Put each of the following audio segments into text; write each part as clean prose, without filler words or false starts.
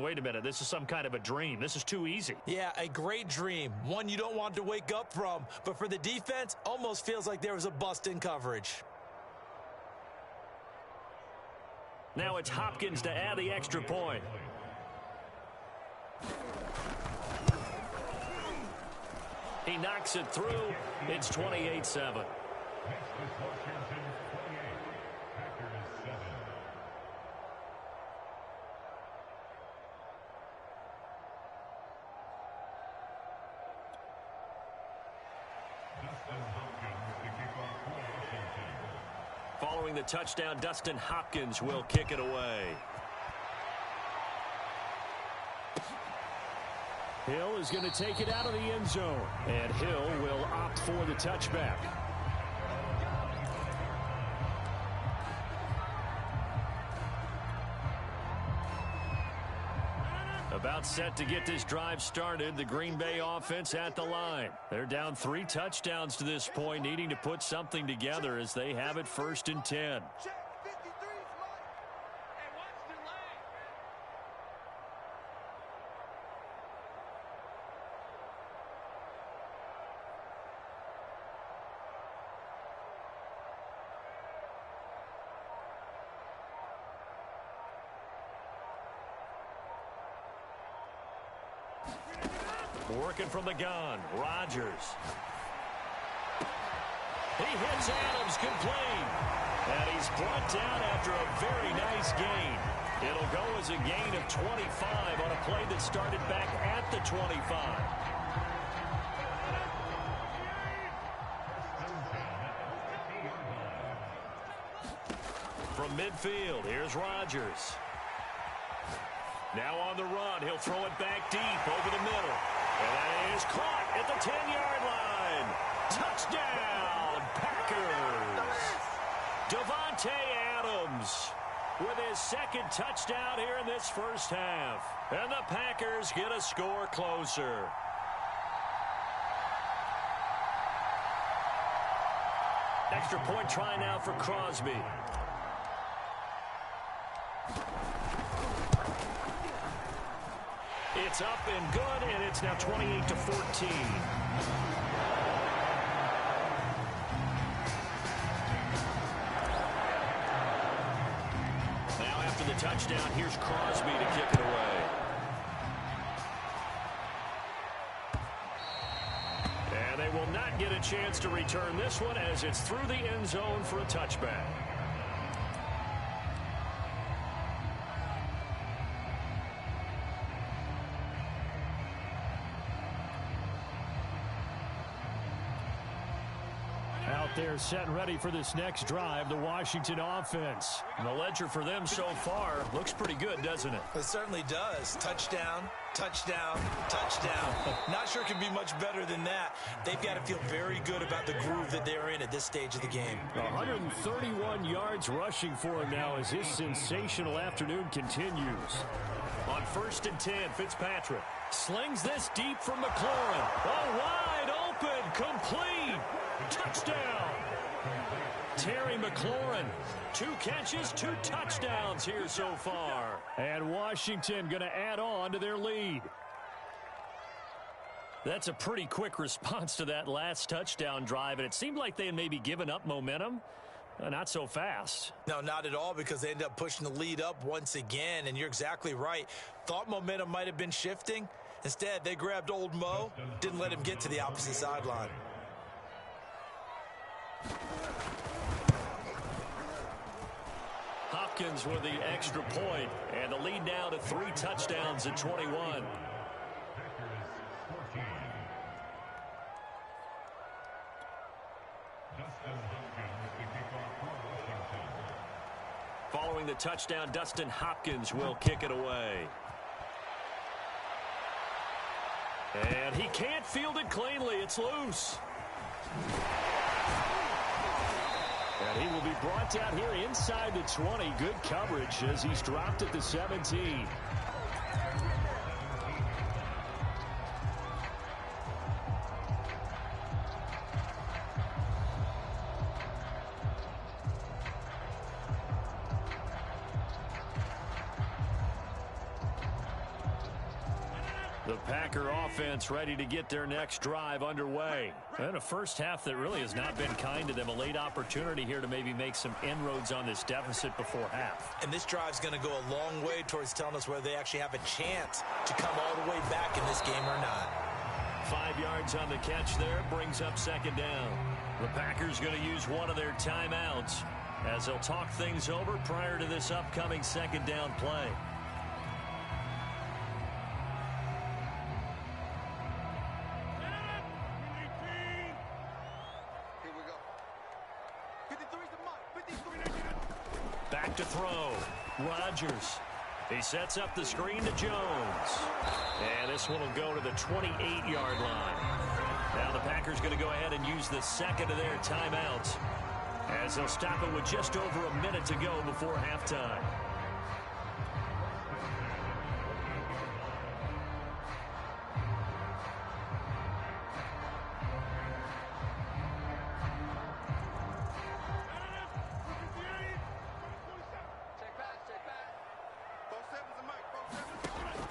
wait a minute, this is some kind of a dream. This is too easy. Yeah, a great dream. One you don't want to wake up from. But for the defense, almost feels like there was a bust in coverage. Now it's Hopkins to add the extra point. He knocks it through. It's 28-7. Following the touchdown, Dustin Hopkins will kick it away. Hill is going to take it out of the end zone. And Hill will opt for the touchback. About set to get this drive started. The Green Bay offense at the line. They're down 3 touchdowns to this point, needing to put something together as they have it 1st and 10. Working from the gun, Rodgers. He hits Adams complete. And he's brought down after a very nice gain. It'll go as a gain of 25 on a play that started back at the 25. From midfield, here's Rodgers. Now on the run, he'll throw it back deep over the middle. And that is caught at the 10-yard line. Touchdown, Packers. Davante Adams with his 2nd touchdown here in this first half. And the Packers get a score closer. Extra point try now for Crosby. It's up and good, and it's now 28-14. Now after the touchdown, here's Crosby to kick it away. And they will not get a chance to return this one as it's through the end zone for a touchback. They're set and ready for this next drive, the Washington offense. And the ledger for them so far looks pretty good, doesn't it? It certainly does. Touchdown, touchdown, touchdown. Not sure it can be much better than that. They've got to feel very good about the groove that they're in at this stage of the game. 131 yards rushing for him now as his sensational afternoon continues. On 1st and 10, Fitzpatrick slings this deep from McLaurin. Oh, wide open, complete. Touchdown. Terry McLaurin, 2 catches, 2 touchdowns here so far. And Washington going to add on to their lead. That's a pretty quick response to that last touchdown drive, and it seemed like they had maybe given up momentum. Not so fast. No, not at all, because they ended up pushing the lead up once again, and you're exactly right. Thought momentum might have been shifting. Instead, they grabbed old Mo, didn't let him get to the opposite sideline. Hopkins with the extra point, and the lead now to 3 touchdowns at 21. Following the touchdown, Dustin Hopkins will kick it away. And he can't field it cleanly. It's loose. And he will be brought down here inside the 20. Good coverage as he's dropped at the 17. The Packer offense ready to get their next drive underway. And a first half that really has not been kind to them. A late opportunity here to maybe make some inroads on this deficit before half. And this drive's going to go a long way towards telling us whether they actually have a chance to come all the way back in this game or not. 5 yards on the catch there, brings up second down. The Packers going to use one of their timeouts as they'll talk things over prior to this upcoming second down play. Back to throw. Rodgers. He sets up the screen to Jones. And this one will go to the 28-yard line. Now the Packers going to go ahead and use the second of their timeouts as they'll stop it with just over a minute to go before halftime.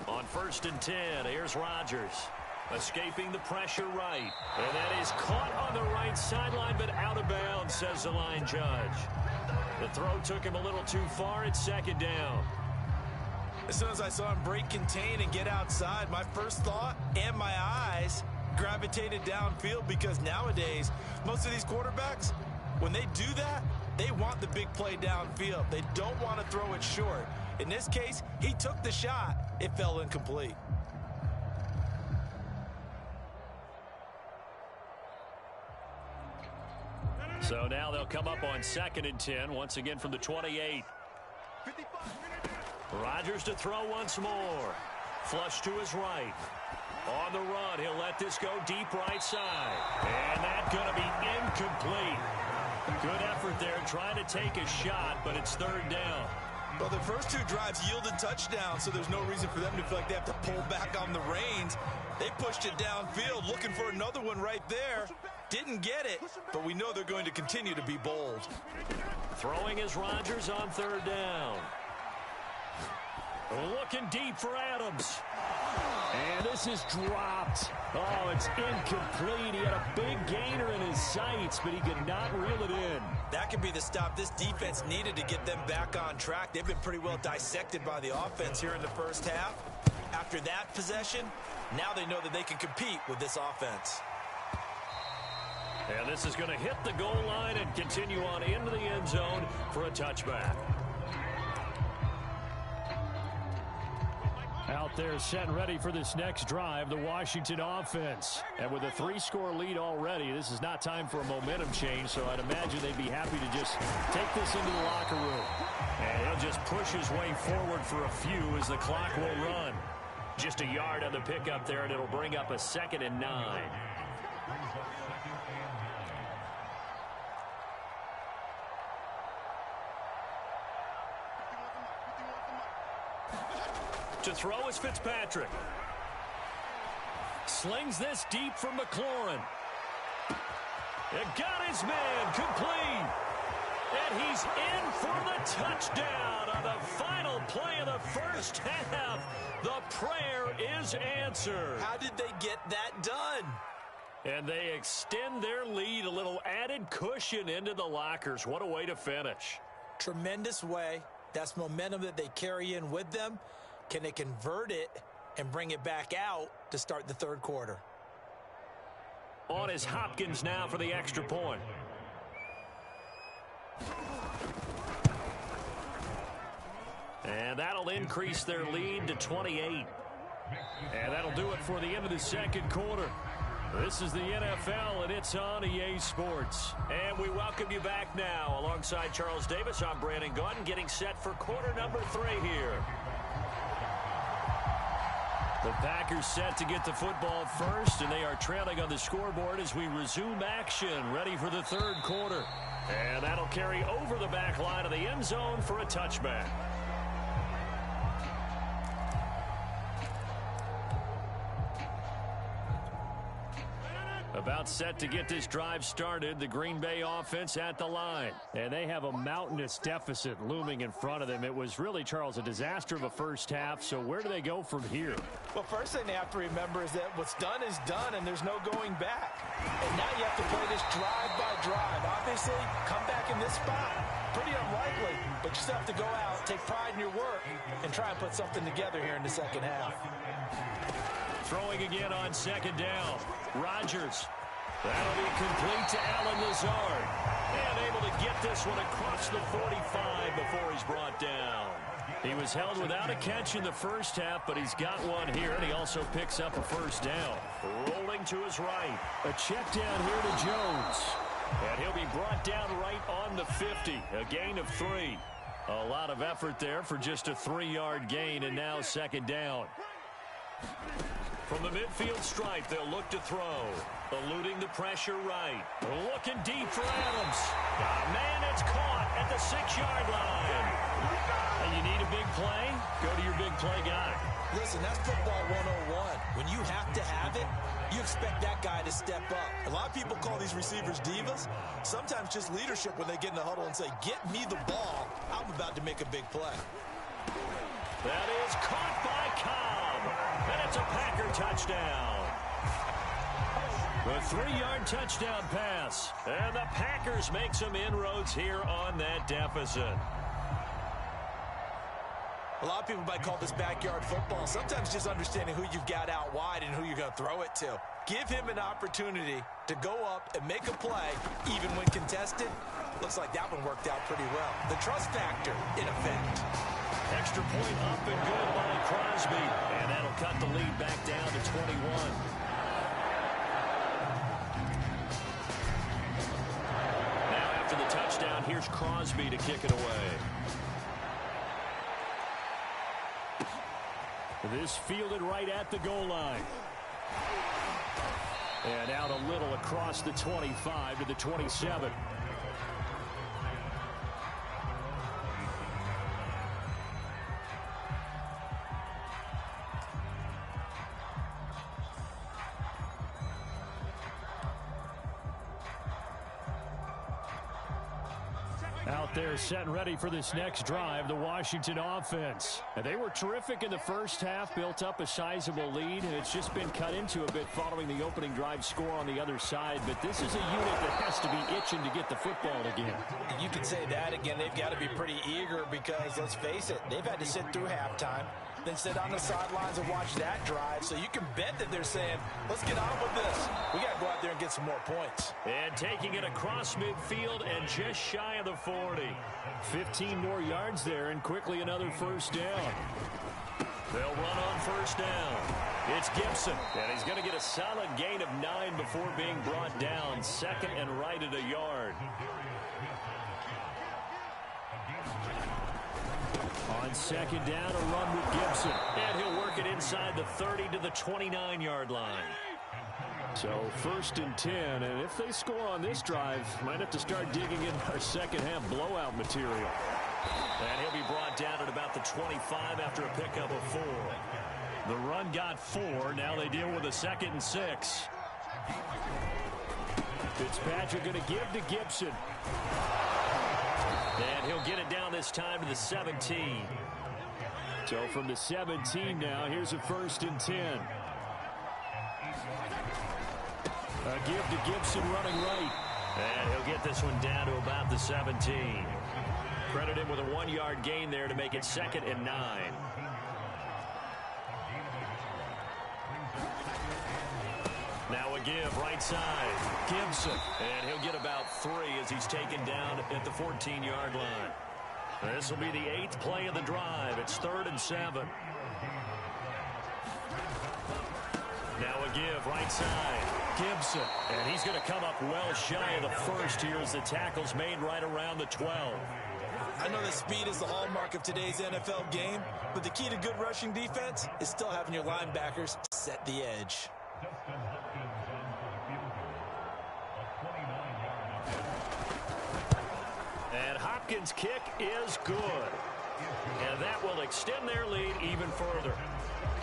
On 1st and 10, here's Rodgers. Escaping the pressure right. And that is caught on the right sideline, but out of bounds, says the line judge. The throw took him a little too far. It's second down. As soon as I saw him break contain and get outside, my first thought and my eyes gravitated downfield, because nowadays, most of these quarterbacks, when they do that, they want the big play downfield. They don't want to throw it short. In this case, he took the shot. It fell incomplete. So now they'll come up on 2nd and 10, once again from the 28. Rodgers to throw once more. Flush to his right. On the run, he'll let this go deep right side. And that's going to be incomplete. Good effort there, trying to take a shot, but it's 3rd down. Well, the first 2 drives yielded touchdowns, so there's no reason for them to feel like they have to pull back on the reins. They pushed it downfield, looking for another one right there. Didn't get it, but we know they're going to continue to be bold. Throwing is Rodgers on 3rd down. Looking deep for Adams. And this is dropped. Oh, it's incomplete. He had a big gainer in his sights, but he could not reel it in. That could be the stop this defense needed to get them back on track. They've been pretty well dissected by the offense here in the first half. After that possession, now they know that they can compete with this offense. And this is going to hit the goal line and continue on into the end zone for a touchback. Out there set and ready for this next drive, the Washington offense. And with a 3-score lead already, this is not time for a momentum change, so I'd imagine they'd be happy to just take this into the locker room. And he'll just push his way forward for a few as the clock will run. Just a yard on the pickup there, and it'll bring up a 2nd and 9. To throw is Fitzpatrick. Slings this deep from McLaurin. It got his man complete. And he's in for the touchdown on the final play of the first half. The prayer is answered. How did they get that done? And they extend their lead, a little added cushion into the lockers. What a way to finish. Tremendous way. That's momentum that they carry in with them. Can they convert it and bring it back out to start the 3rd quarter? On is Hopkins now for the extra point. And that'll increase their lead to 28. And that'll do it for the end of the 2nd quarter. This is the NFL, and it's on EA Sports. And we welcome you back now. Alongside Charles Davis, I'm Brandon Gaudin, getting set for quarter number 3 here. The Packers set to get the football first, and they are trailing on the scoreboard as we resume action, ready for the 3rd quarter. And that'll carry over the back line of the end zone for a touchback. About set to get this drive started, the Green Bay offense at the line. And they have a mountainous deficit looming in front of them. It was really, Charles, a disaster of a first half. So where do they go from here? Well, first thing they have to remember is that what's done is done, and there's no going back. And now you have to play this drive by drive. Obviously, come back in this spot. Pretty unlikely, but you still have to go out, take pride in your work, and try and put something together here in the second half. Throwing again on second down. Rodgers. That'll be complete to Allen Lazard. And able to get this one across the 45 before he's brought down. He was held without a catch in the first half, but he's got one here, and he also picks up a first down. Rolling to his right. A check down here to Jones. And he'll be brought down right on the 50. A gain of 3. A lot of effort there for just a 3-yard gain, and now second down. From the midfield stripe, they'll look to throw. Eluding the pressure right. Looking deep for Adams. Oh, man, it's caught at the 6-yard line. And you need a big play? Go to your big play guy. Listen, that's football 101. When you have to have it, you expect that guy to step up. A lot of people call these receivers divas. Sometimes just leadership when they get in the huddle and say, get me the ball. I'm about to make a big play. That is caught by Cobb. And it's a Packer touchdown. A 3-yard touchdown pass. And the Packers make some inroads here on that deficit. A lot of people might call this backyard football. Sometimes just understanding who you've got out wide and who you're going to throw it to. Give him an opportunity to go up and make a play, even when contested. Looks like that one worked out pretty well. The trust factor in effect. Extra point up and good by Crosby. And that'll cut the lead back down to 21. Now after the touchdown, here's Crosby to kick it away. This fielded right at the goal line. And out a little across the 25 to the 27. Out there set and ready for this next drive, the Washington offense. And they were terrific in the first half, built up a sizable lead, and it's just been cut into a bit following the opening drive score on the other side. But this is a unit that has to be itching to get the football again. You could say that again. They've got to be pretty eager because, let's face it, they've had to sit through halftime, then sit on the sidelines and watch that drive. So you can bet that they're saying, let's get on with this. We got to go out there and get some more points. And taking it across midfield and just shy of the 40. 15 more yards there and quickly another first down. They'll run on first down. It's Gibson, and he's going to get a solid gain of 9 before being brought down. Second and right at a yard. On second down, a run with Gibson. And he'll work it inside the 30 to the 29-yard line. So first and 10, and if they score on this drive, might have to start digging in our second half blowout material. And he'll be brought down at about the 25 after a pickup of 4. The run got 4. Now they deal with a 2nd and 6. Fitzpatrick going to give to Gibson. And he'll get it down this time to the 17. So from the 17 now, here's a first and 10. A give to Gibson running right. And he'll get this one down to about the 17. Credit him with a 1-yard gain there to make it 2nd and 9. Now a give right side. Gibson. And he'll get about 3 as he's taken down at the 14-yard line. This will be the 8th play of the drive. It's 3rd and 7. Now a give right side. Gibson. And he's going to come up well shy of the first here as the tackle's made right around the 12. I know that speed is the hallmark of today's NFL game, but the key to good rushing defense is still having your linebackers set the edge. And Hopkins' kick is good. And that will extend their lead even further.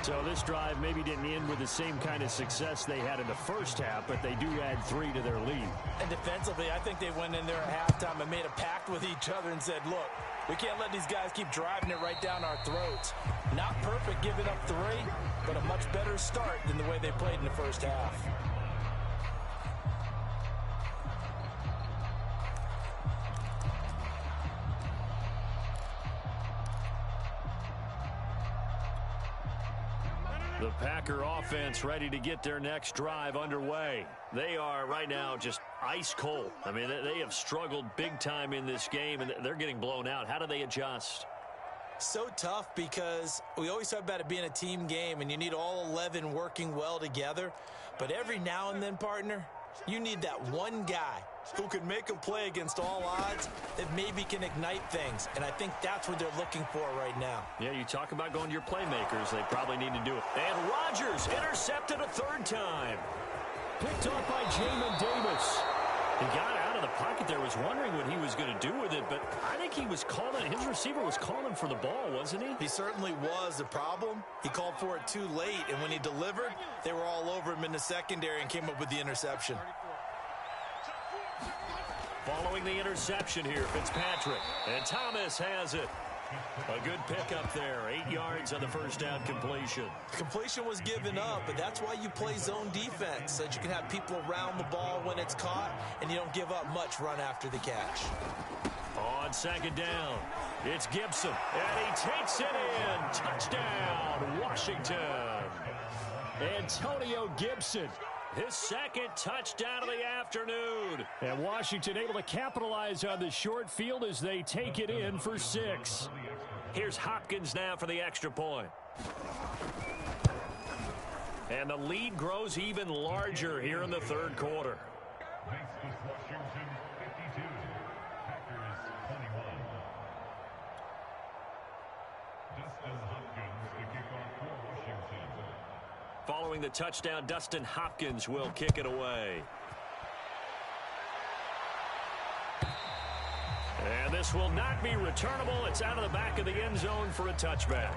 So this drive maybe didn't end with the same kind of success they had in the first half, but they do add 3 to their lead. And defensively, I think they went in there at halftime and made a pact with each other and said, look, we can't let these guys keep driving it right down our throats. Not perfect giving up 3, but a much better start than the way they played in the first half. The Packer offense ready to get their next drive underway. They are right now just ice cold. I mean, they have struggled big time in this game, and they're getting blown out. How do they adjust? So tough because we always talk about it being a team game, and you need all 11 working well together. But every now and then, partner, you need that one guy who can make a play against all odds that maybe can ignite things. And I think that's what they're looking for right now. Yeah, you talk about going to your playmakers. They probably need to do it. And Rodgers intercepted a 3rd time. Picked off by Jamin Davis. He got out of the pocket there, was wondering what he was going to do with it, but I think he was calling, his receiver was calling for the ball, wasn't he? He certainly was. The problem, he called for it too late, and when he delivered, they were all over him in the secondary and came up with the interception. Following the interception here, Fitzpatrick. And Thomas has it. A good pickup there. 8 yards on the first down completion. Completion was given up, but that's why you play zone defense, so that you can have people around the ball when it's caught, and you don't give up much run after the catch. On 2nd down, it's Gibson. And he takes it in. Touchdown, Washington. Antonio Gibson. His 2nd touchdown of the afternoon. And Washington able to capitalize on the short field as they take it in for 6. Here's Hopkins now for the extra point. And the lead grows even larger here in the 3rd quarter. Following the touchdown, Dustin Hopkins will kick it away. And this will not be returnable. It's out of the back of the end zone for a touchback.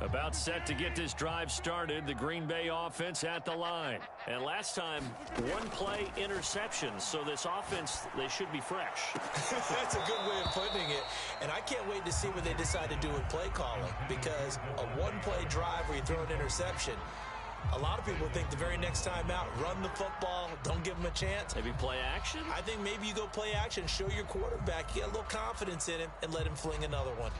About set to get this drive started. The Green Bay offense at the line. And last time, 1 play interception. So this offense, they should be fresh. That's a good way of putting it. And I can't wait to see what they decide to do with play calling. Because a 1-play drive where you throw an interception, a lot of people think the very next time out, run the football, don't give him a chance. Maybe play action? I think maybe you go play action, show your quarterback, get a little confidence in him, and let him fling another one.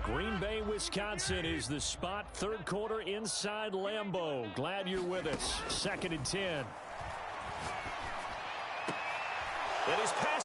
Green Bay, Wisconsin is the spot. 3rd quarter inside Lambeau. Glad you're with us. 2nd and 10. It is passed.